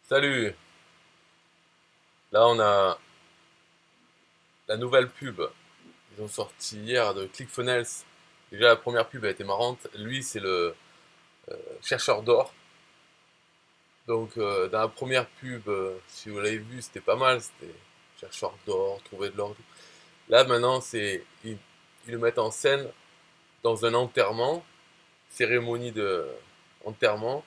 Salut! Là, on a la nouvelle pub. Ils ont sorti hier de ClickFunnels. Déjà, la première pub a été marrante. Lui, c'est le chercheur d'or. Donc, dans la première pub, si vous l'avez vu, c'était pas mal. C'était chercheur d'or, trouver de l'or. Là, maintenant, ils le mettent en scène dans un enterrement, cérémonie de enterrement.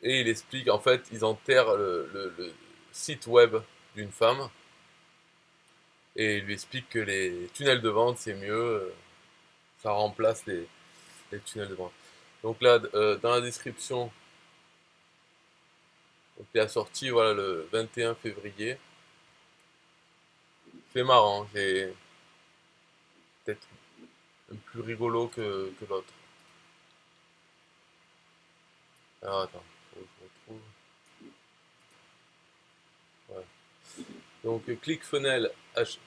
Et il explique, en fait, ils enterrent le site web d'une femme. Et il lui explique que les tunnels de vente, c'est mieux, ça remplace les tunnels de vente. Donc là, dans la description, donc il a sorti voilà, le 21 février. C'est marrant, c'est peut-être un plus rigolo que l'autre. Alors attends, faut que je retrouve. Ouais. Donc ClickFunnels has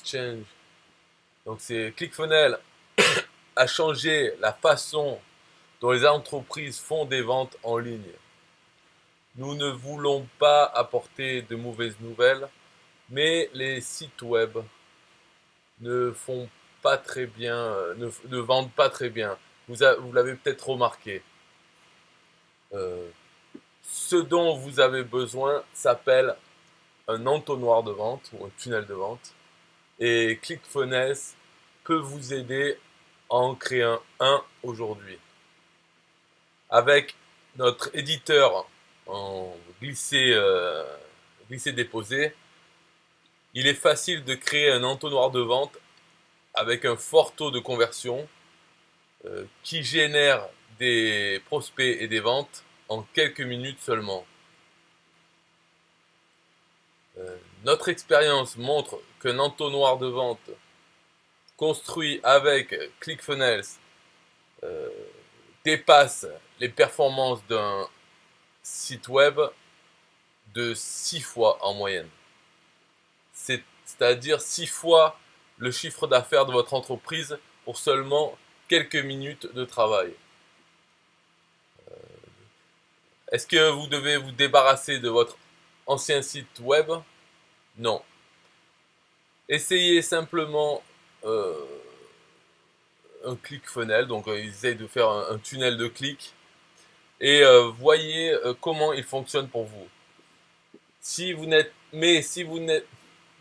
changed. Donc c'est ClickFunnels a changé la façon dont les entreprises font des ventes en ligne. Nous ne voulons pas apporter de mauvaises nouvelles, mais les sites web ne font pas très bien, ne vendent pas très bien. Vous l'avez peut-être remarqué. Euh, Ce dont vous avez besoin s'appelle un entonnoir de vente ou un tunnel de vente. Et ClickFunnels peut vous aider à en créer un aujourd'hui. Avec notre éditeur en glissé-déposé, il est facile de créer un entonnoir de vente avec un fort taux de conversion qui génère des prospects et des ventes en quelques minutes seulement. Notre expérience montre qu'un entonnoir de vente construit avec ClickFunnels euh, dépasse les performances d'un site web de 6 fois en moyenne. C'est-à-dire 6 fois le chiffre d'affaires de votre entreprise pour seulement quelques minutes de travail. Est-ce que vous devez vous débarrasser de votre ancien site web? Non. Essayez simplement un ClickFunnels, donc ils essayent de faire un tunnel de clics et voyez comment il fonctionne pour vous. Si vous n'êtes, mais si vous n'êtes,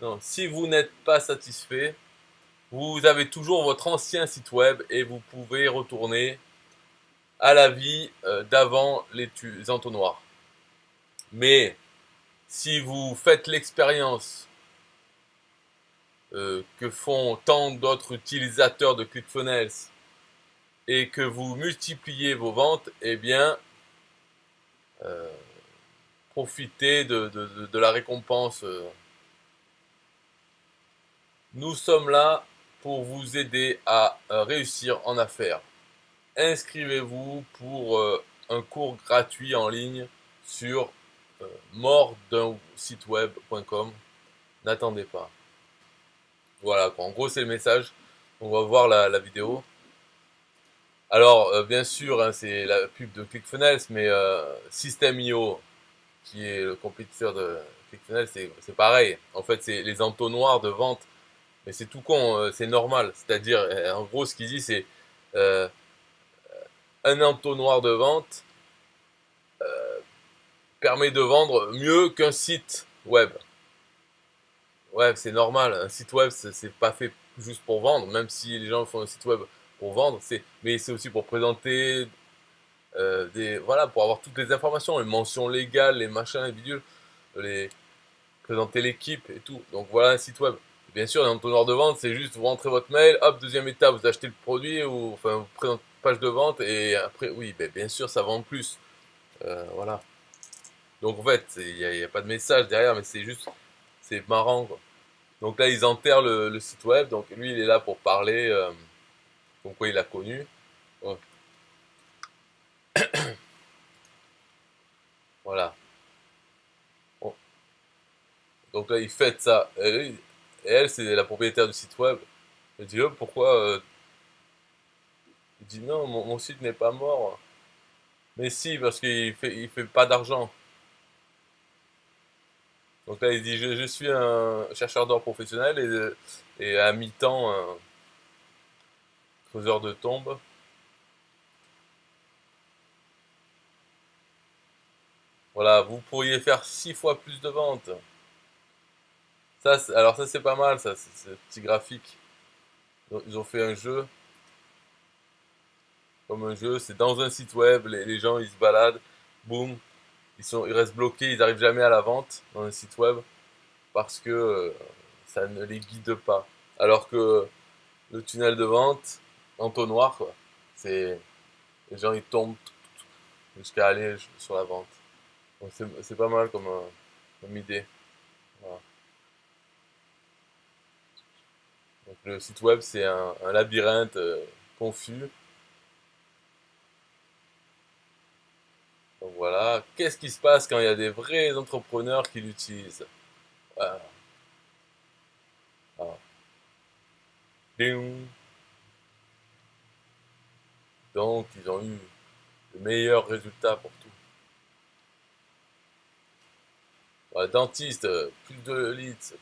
non, si vous n'êtes pas satisfait, vous avez toujours votre ancien site web et vous pouvez retourner à la vie d'avant les entonnoirs. Mais si vous faites l'expérience que font tant d'autres utilisateurs de ClickFunnels et que vous multipliez vos ventes, eh bien, euh, profitez de la récompense. Nous sommes là pour vous aider à réussir en affaires. Inscrivez-vous pour un cours gratuit en ligne sur mortdunsiteweb.com. N'attendez pas. Voilà, en gros, c'est le message. On va voir la vidéo. Alors, bien sûr, hein, c'est la pub de ClickFunnels, mais System.io, qui est le compétiteur de ClickFunnels, c'est pareil. En fait, c'est les entonnoirs de vente. Mais c'est tout con, c'est normal. C'est-à-dire, en gros, ce qu'il dit, c'est euh, un entonnoir de vente permet de vendre mieux qu'un site web. Ouais, c'est normal. Un site web, c'est pas fait juste pour vendre, même si les gens font un site web pour vendre. Mais c'est aussi pour présenter voilà, pour avoir toutes les informations, les mentions légales, les machins, les bidules, les présenter l'équipe et tout. Donc voilà un site web. Bien sûr, un entonnoir de vente, c'est juste vous rentrez votre mail, hop, deuxième étape, vous achetez le produit ou enfin vous présentez une page de vente et après, oui, ben, bien sûr, ça vend plus. Voilà. Donc en fait, y a pas de message derrière, mais c'est juste, c'est marrant quoi. Donc là, ils enterrent le site web. Donc lui, il est là pour parler. Pourquoi il a connu. Donc, voilà. Bon. Donc là, il fait ça. Et elle, c'est la propriétaire du site web. Elle dit, oh, pourquoi il dit, non, mon site n'est pas mort. Mais si, parce qu'il fait pas d'argent. Donc là, il dit, je suis un chercheur d'or professionnel et à mi-temps, un creuseur de tombes. Voilà, vous pourriez faire 6 fois plus de ventes. Ça, alors ça c'est pas mal, ça, c'est petit graphique. Ils ont fait un jeu, comme un jeu, c'est dans un site web, les gens ils se baladent, boum, ils restent bloqués, ils n'arrivent jamais à la vente dans un site web parce que ça ne les guide pas. Alors que le tunnel de vente, entonnoir quoi, c'est les gens ils tombent jusqu'à aller sur la vente. Donc c'est pas mal comme idée. Voilà. Donc le site web c'est un labyrinthe confus. Donc voilà, qu'est-ce qui se passe quand il y a des vrais entrepreneurs qui l'utilisent? Voilà. Ah. Ding. Donc ils ont eu le meilleur résultat pour tout. Voilà, dentiste, plus de leads,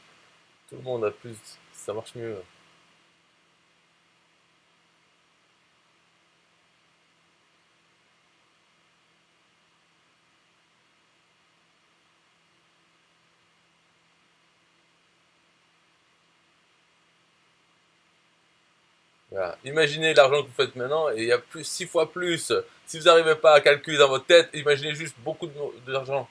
tout le monde a plus, ça marche mieux. Voilà. Imaginez l'argent que vous faites maintenant et il y a plus 6 fois plus. Si vous n'arrivez pas à calculer dans votre tête, imaginez juste beaucoup d'argent.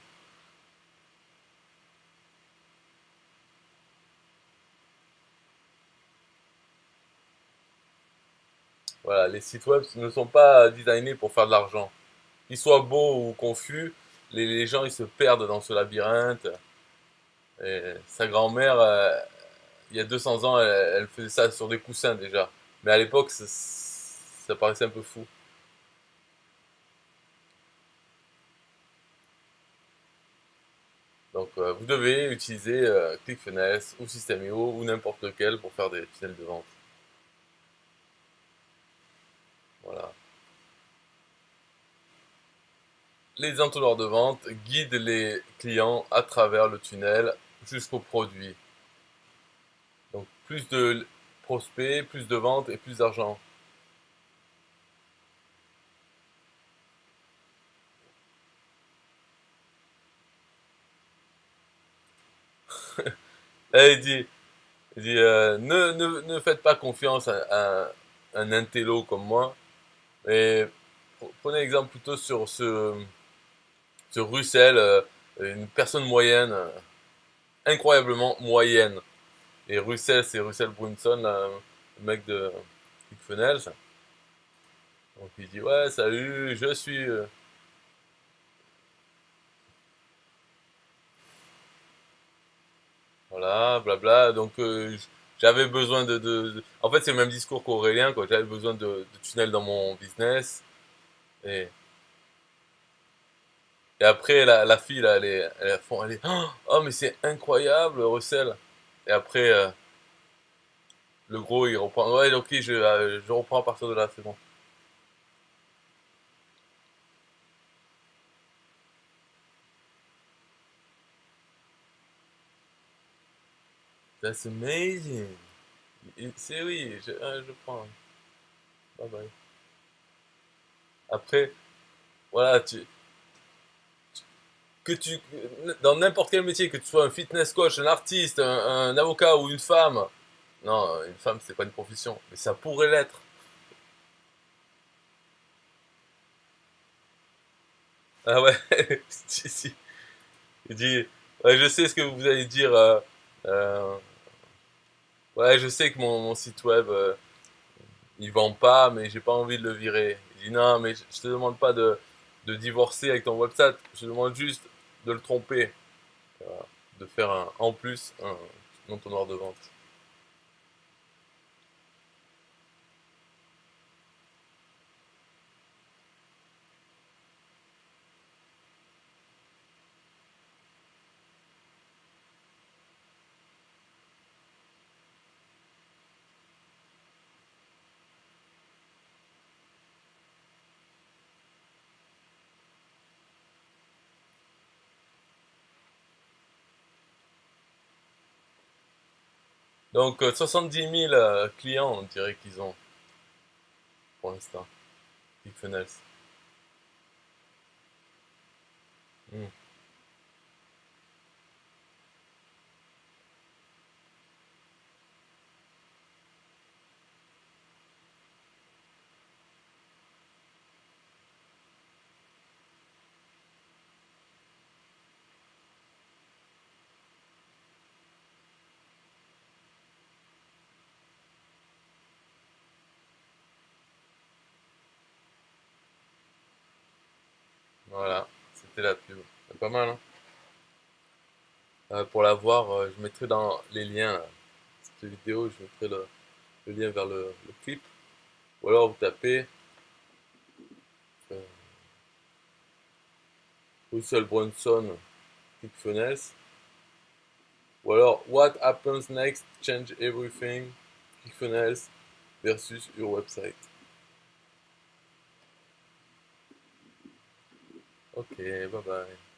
Voilà, les sites web ne sont pas designés pour faire de l'argent. Qu'ils soient beaux ou confus, les gens ils se perdent dans ce labyrinthe. Et sa grand-mère, il y a 200 ans, elle faisait ça sur des coussins déjà. Mais à l'époque, ça paraissait un peu fou. Donc vous devez utiliser ClickFunnels ou System.io ou n'importe lequel pour faire des tunnels de vente. Voilà. Les entonnoirs de vente guident les clients à travers le tunnel jusqu'au produit. Donc plus de prospects, plus de ventes et plus d'argent. Et il dit ne faites pas confiance à un intello comme moi, mais prenez exemple plutôt sur ce Russell, une personne moyenne, incroyablement moyenne. Et Russell, c'est Russell Brunson, là, le mec de ClickFunnels. Donc il dit ouais salut, je suis voilà blabla. Donc j'avais besoin en fait c'est le même discours qu'Aurélien quoi. J'avais besoin de tunnels dans mon business et, et après la fille là, elle est oh mais c'est incroyable Russell. Et après le gros il reprend ouais ok je reprends à partir de là c'est bon. That's amazing. C'est oui je prends. Bye bye. Après voilà que tu, dans n'importe quel métier, que tu sois un fitness coach, un artiste, un avocat ou une femme, non, une femme c'est pas une profession, mais ça pourrait l'être. Ah ouais, si, si. Il dit, ouais, je sais ce que vous allez dire, euh, ouais, je sais que mon site web, il vend pas, mais j'ai pas envie de le virer. Il dit, non, mais je te demande pas de divorcer avec ton website, je te demande juste de le tromper, voilà, de faire en plus un entonnoir de vente. Donc 70 000 clients, on dirait qu'ils ont pour l'instant. ClickFunnels. Hmm. Voilà, c'était la pub. C'est pas mal, hein. Pour la voir, je mettrai dans les liens, cette vidéo, je mettrai le lien vers le clip. Ou alors vous tapez euh, Russell Brunson ClickFunnels. Ou alors What happens next change everything ClickFunnels versus your website. Ok, bye bye.